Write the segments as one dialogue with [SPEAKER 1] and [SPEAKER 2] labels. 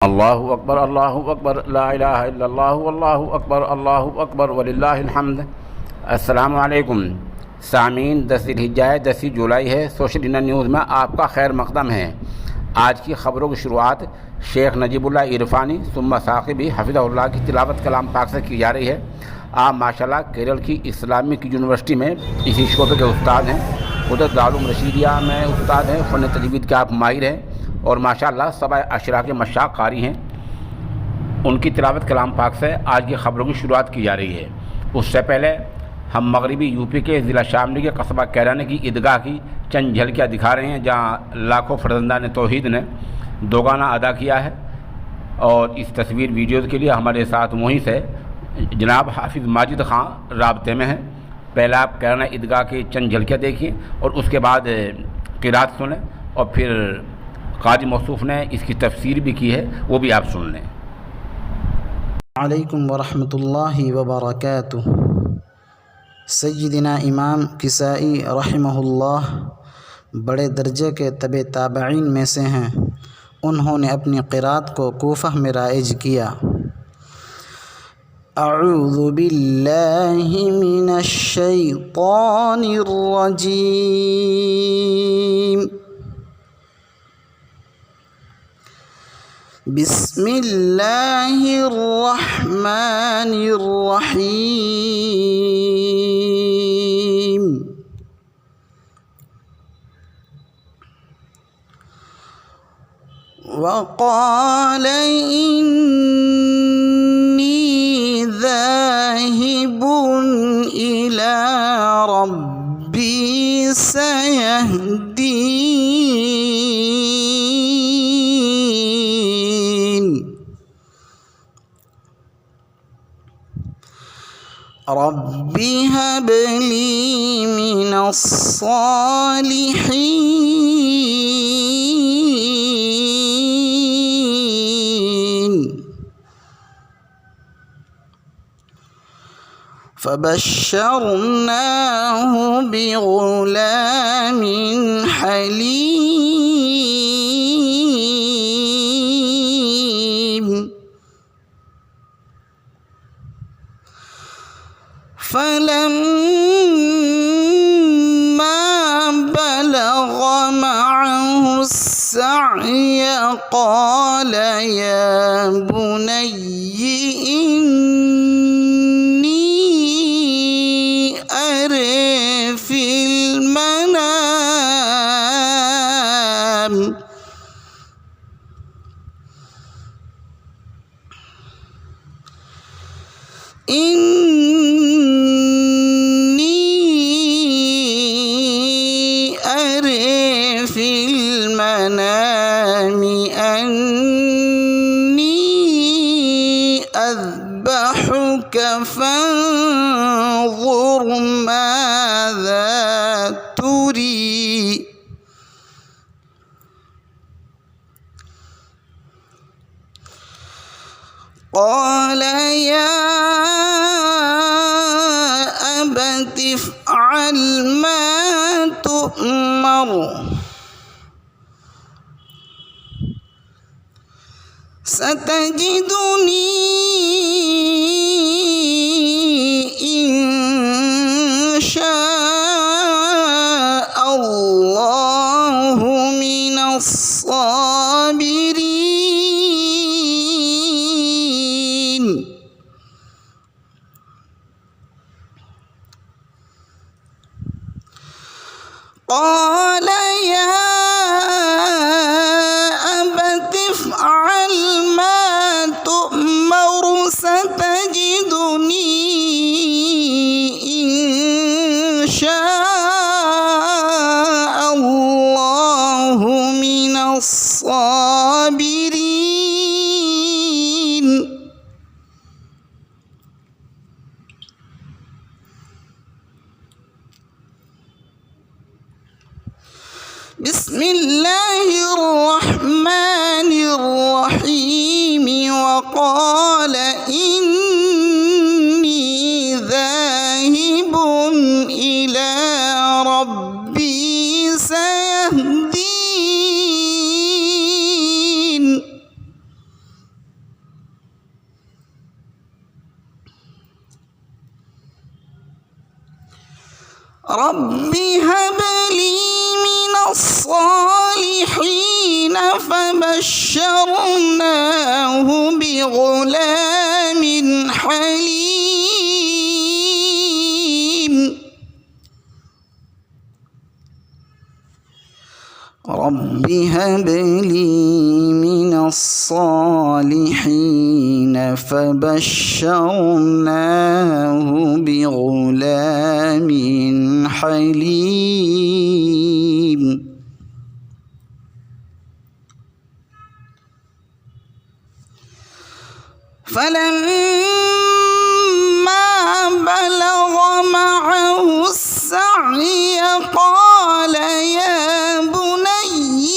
[SPEAKER 1] अल्लाहु अकबर ला इलाहा इल्लल्लाह वल्लाहु अकबर वलिल्लाहिल हम्द। अस्सलामु अलैकुम सामीन, 10 ज़िलहिज्जा 10 जुलाई है। सोशल इंडिया न्यूज़ में आपका खैर मकदम है। आज की ख़बरों की शुरुआत शेख नजीबुल्लाह इरफानी सुम्मा साक़िबी हफ़िज़हुल्लाह की तिलावत कलाम पाक से की जा रही है। आप माशाल्लाह केरल की इस्लामिक यूनिवर्सिटी में इसी शोबे के उस्ताद हैं। उधर दारुल रशीदिया में उस्ताद हैं, फ़न तजवीद के आप माहिर हैं और माशाल्लाह सबा अशरा के मशाक कारी हैं। उनकी तिलावत कलाम पाक से आज की ख़बरों की शुरुआत की जा रही है। उससे पहले हम मगरबी यूपी के ज़िला शामली के कस्बा कैराना की ईदगाह की चंद झलकियाँ दिखा रहे हैं, जहाँ लाखों फर्जंदान तौहीद ने दोगाना अदा किया है। और इस तस्वीर वीडियोज़ के लिए हमारे साथ वहीं से जनाब हाफिज़ माजिद ख़ान राब्ते में हैं। पहले आप कैराना ईदगाह की चंद झलकियाँ देखिए और उसके बाद क़िरात सुनें और फिर काजी मौसूफ़ ने इसकी तफसीर भी की है, वो भी आप सुन लें।
[SPEAKER 2] अलैकुम वरहमतुल्लाहि वबरकातुहू। सय्यिदना इमाम किसाई रहमहुल्लाह बड़े दर्जे के तबे ताबईन में से हैं। उन्होंने अपनी क़िरात को कूफ़ा में राइज किया। अऊज़ु बिल्लाहि मिनश शैतानिर रजीम। बिस्मिल्लाहिर्रहमानिर्रहीम। वक़ाल इन्नी ज़ाहिबुन इला रब्बी सयहदीन। रब्बि हबली मिनस्सालिहीन। फबश्शरनाहु बिग़ुलामिन हलीम। फलम्मा बलग मअहु अस्सअय क़ाल या बुनय्य इन्नी अरे फ़िल मनाम अन्नी अज़बहुक फंज़ुर माज़ा तुरी। क़ाल या अबत इफ़अल मा तुअमर सतजिदुनी इंशाअल्लाहु मिनस्साबिरीन। क़ाल या अबत इफ़अल मा तुअमर सतजिदुनी इंशाअल्लाहु मिनस्साबिरीन। बिस्मिल्लाहिर्रहमानिर्रहीम। वक़ाल इन्नी ज़ाहिबुन इला रब्बी सयहदीन। رب هب لي من الصالحين فبشرناه بغلام حليم. رب هب لي من الصالحين فبشرناه بغلام حليم. فلما بلغ معه السعي قال يا بني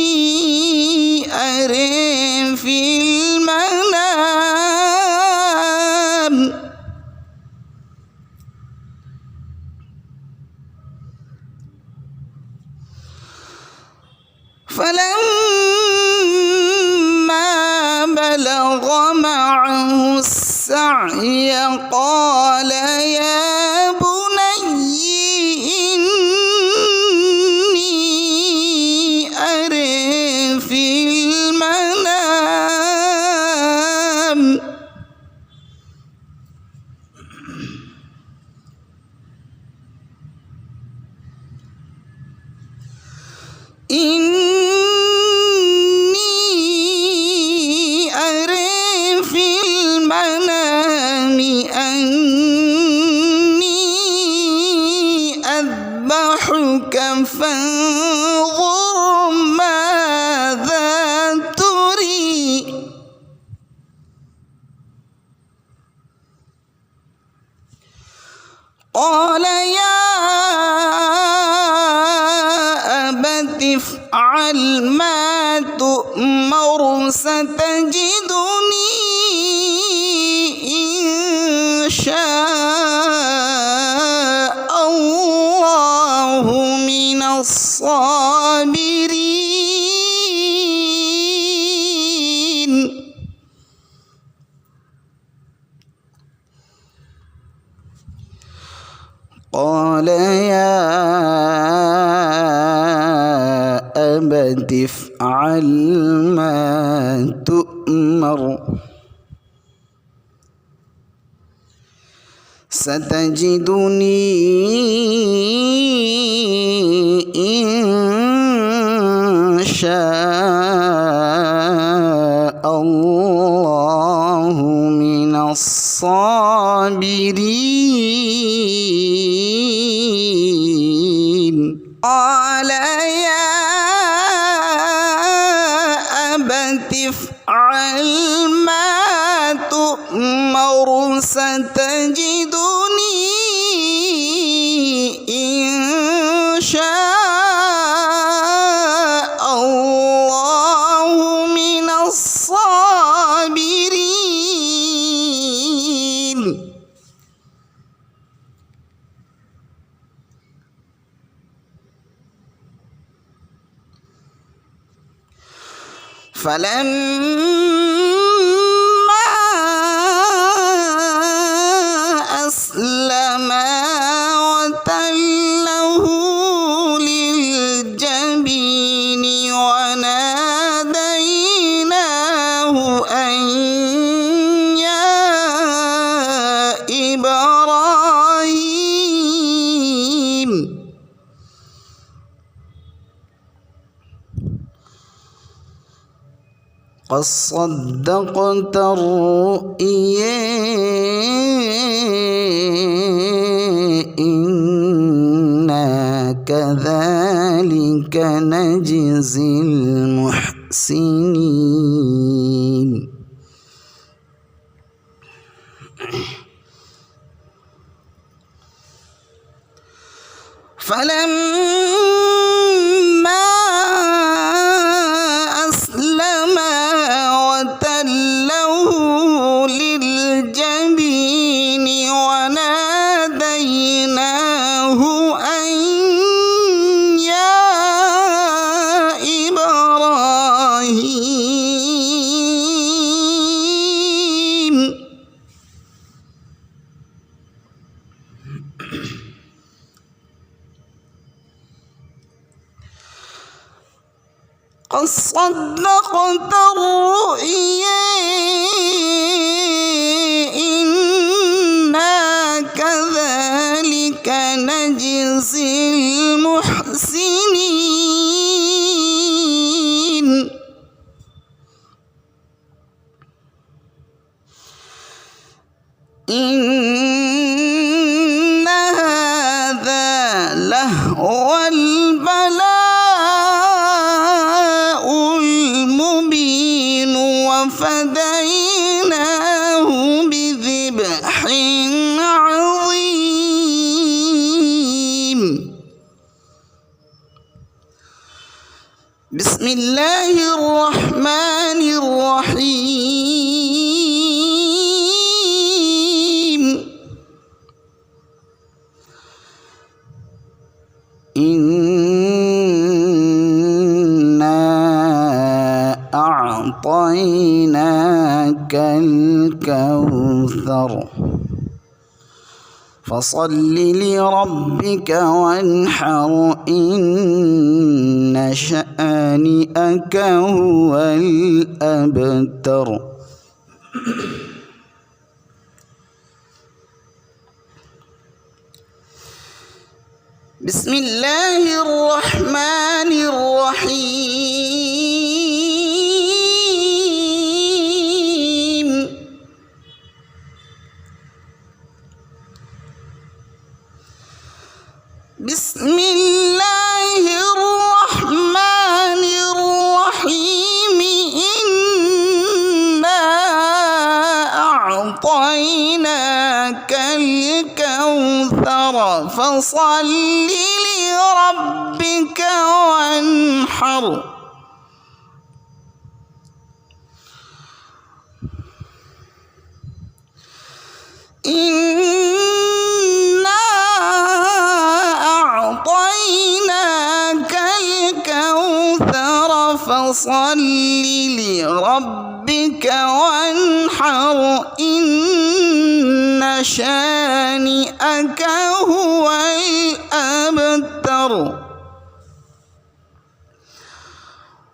[SPEAKER 2] إني أرى في المنام بلغ معه السعي قال يا بني إني أرى في المنام فانظر ماذا تري. قال يا أبت افعل ما تؤمر ستجدني إن شاء الله من الصابرين. قال يا أبت افعل ما تؤمر ستجدني إن شاء الله من الصابرين. قال يا أبت افعل ما تؤمر ستجدني إن شاء الله من الصابرين. فلما أسلما وتله للجبين وناديناه أن يا إبراهيم. قد صدقت الرؤيا إنا كذلك نجزي المحسنين. فلما أسلما وتله للجبين وناديناه أن يا إبراهيم. قد صدقت الرؤيا إنا كذلك نجزي المحسنين إن هذا لهو البلاء المبين وفديناه بذبح عظيم بسم الله الرحمن الرحيم إنا أعطيناك الكوثر فصل لربك وانحر إن شانئك هو الأبتر بسم الله الرحمن الرحيم بسم الله الرحمن الرحيم إنا أعطيناك الكوثر فصل لربك وانحر إنا أعطيناك الكوثر فصل لربك وانحر إن شانئك هو الأبتر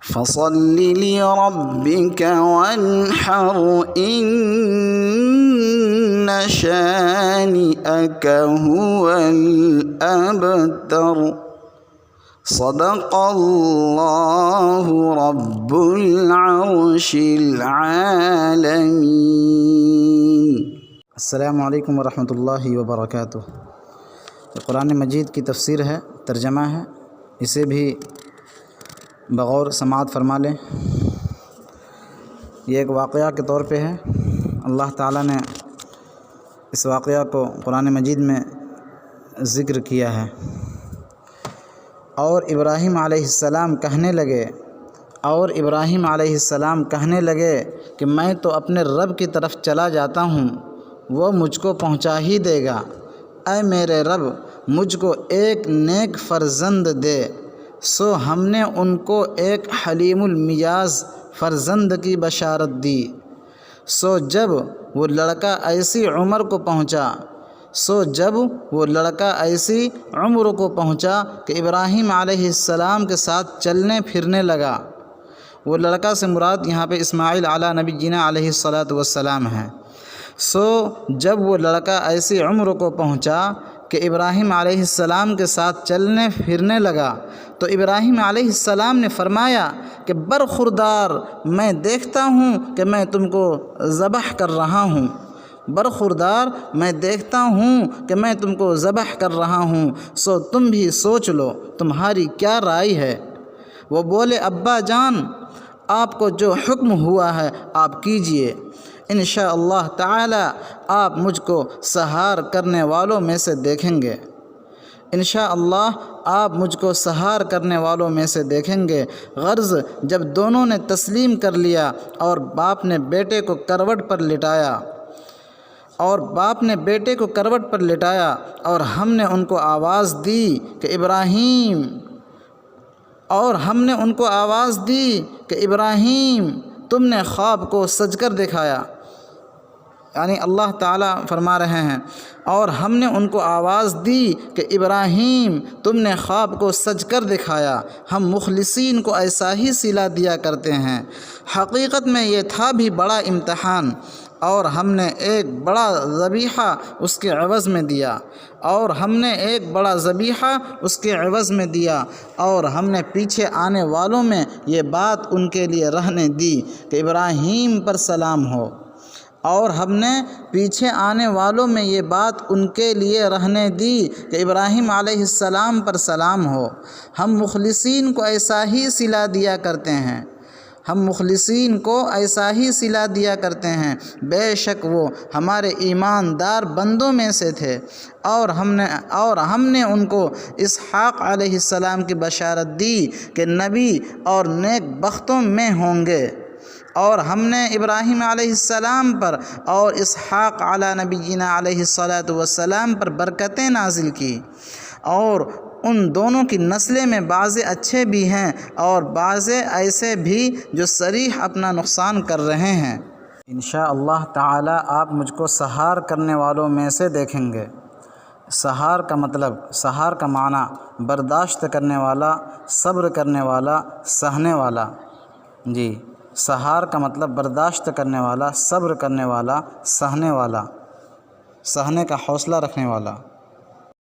[SPEAKER 2] فصل لربك وانحر إن شانئك هو الأبتر صدق الله رب العرش العالمين अस्सलामु अलैकुम वरहमतुल्लाहि वबरकातुह। कुरान मजीद की तफसीर है, तर्जमा है, इसे भी बग़ौर समाअत फरमा लें। ये एक वाक़या के तौर पे है। अल्लाह ताला ने इस वाक़या को कुरान मजीद में ज़िक्र किया है। और इब्राहीम अलैहिस्सलाम कहने लगे कि मैं तो अपने रब की तरफ चला जाता हूँ, वो मुझको पहुँचा ही देगा। ऐ मेरे रब, मुझको एक नेक फ़र्जंद दे। सो हमने उनको एक हलीमुल मिजाज फ़र्जंद की बशारत दी। सो जब वो लड़का ऐसी उम्र को पहुँचा कि इब्राहीम अलैहिस्सलाम के साथ चलने फिरने लगा। वो लड़का से मुराद यहाँ पे इस्माइल अला नबीना अलैहिस्सलातु वस्सलाम है। सो जब वो लड़का ऐसी उम्र को पहुँचा कि इब्राहीम अलैहिस्सलाम के साथ चलने फिरने लगा, तो इब्राहीम अलैहिस्सलाम ने फरमाया कि बरखुरदार, मैं देखता हूँ कि मैं तुमको ज़बह कर रहा हूँ। बरखुरदार, मैं देखता हूँ कि मैं तुमको ज़बह कर रहा हूँ। सो तुम भी सोच लो, तुम्हारी क्या राय है। वो बोले, अब्बा जान, आपको जो हुक्म हुआ है आप कीजिए। इंशाअल्लाह ताला आप मुझको सहार करने वालों में से देखेंगे। गर्ज़ जब दोनों ने तस्लीम कर लिया और बाप ने बेटे को करवट पर लिटाया और हमने उनको आवाज़ दी कि इब्राहीम तुमने ख्वाब को सजकर दिखाया। یعنی اللہ تعالیٰ فرما رہے ہیں، اور ہم نے ان کو آواز دی کہ ابراہیم تم نے خواب کو سج کر دکھایا، ہم مخلصین کو ایسا ہی صلہ دیا کرتے ہیں۔ حقیقت میں یہ تھا بھی بڑا امتحان، اور ہم نے ایک بڑا ذبیحہ اس کے عوض میں دیا، اور ہم نے ایک بڑا ذبیحہ اس کے عوض میں دیا، اور ہم نے پیچھے آنے والوں میں یہ بات ان کے لیے رہنے دی کہ ابراہیم پر سلام ہو، اور ہم نے پیچھے آنے والوں میں یہ بات ان کے لیے رہنے دی کہ ابراہیم علیہ السلام پر سلام ہو۔ ہم مخلصین کو ایسا ہی صلہ دیا کرتے ہیں، ہم مخلصین کو ایسا ہی صلہ دیا کرتے ہیں، بے شک وہ ہمارے ایماندار بندوں میں سے تھے، اور ہم نے ان کو اسحاق علیہ السلام کی بشارت دی کہ نبی اور نیک بختوں میں ہوں گے، اور ہم نے ابراہیم علیہ السلام پر اور اسحاق علی نبینا علیہ السلام پر برکتیں نازل کی، اور ان دونوں کی نسلیں میں بعض اچھے بھی ہیں اور بعض ایسے بھی جو صریح اپنا نقصان کر رہے ہیں۔ انشاءاللہ تعالی آپ مجھ کو سہار کرنے والوں میں سے دیکھیں گے۔ سہار کا مطلب، سہار کا معنی برداشت کرنے والا، صبر کرنے والا، سہنے والا۔ جی، سہار کا مطلب برداشت کرنے والا، صبر کرنے والا، سہنے والا، سہنے کا حوصلہ رکھنے والا۔